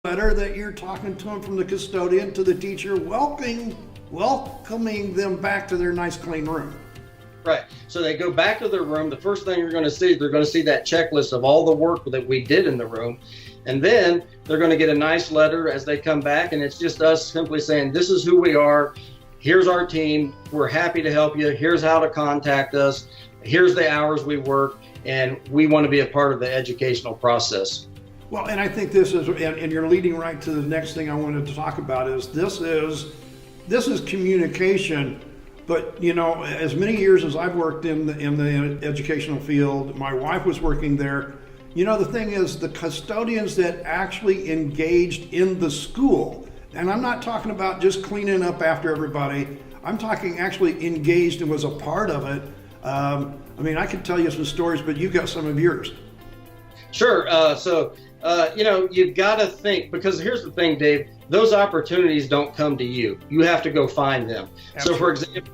letter that you're talking to them from the custodian to the teacher, welcoming them back to their nice clean room. Right. So they go back to their room. The first thing you're going to see, they're going to see that checklist of all the work that we did in the room. And then they're going to get a nice letter as they come back. And it's just us simply saying, this is who we are. Here's our team. We're happy to help you. Here's how to contact us. Here's the hours we work. And we want to be a part of the educational process. Well, and I think this is, and you're leading right to the next thing I wanted to talk about is this is communication. But you know, as many years as I've worked in the educational field, my wife was working there. You know, the thing is, the custodians that actually engaged in the school, and I'm not talking about just cleaning up after everybody. I'm talking actually engaged and was a part of it. I mean, I could tell you some stories, but you got some of yours. Sure. You know, you've got to think, because here's the thing, Dave, those opportunities don't come to you. You have to go find them. Absolutely. So for example,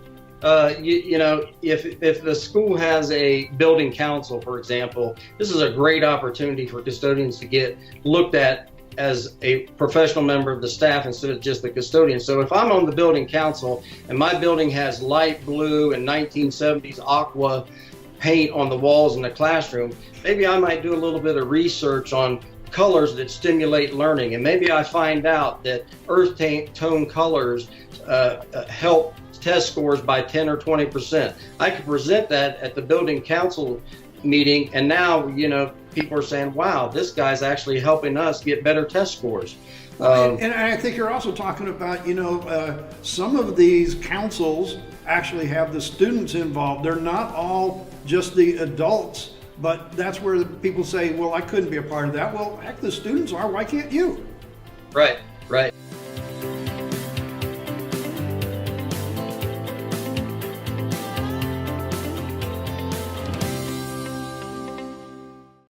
you know, if the school has a building council, for example, this is a great opportunity for custodians to get looked at as a professional member of the staff instead of just the custodian. So if I'm on the building council and my building has light blue and 1970s aqua paint on the walls in the classroom, maybe I might do a little bit of research on colors that stimulate learning. And maybe I find out that earth tone colors help test scores by 10 or 20%. I could present that at the building council meeting, and now, you know, people are saying, wow, this guy's actually helping us get better test scores. And I think you're also talking about, you know, some of these councils actually have the students involved. They're not all just the adults, but that's where the people say, well, I couldn't be a part of that. Well, heck, the students are, why can't you? Right. Right.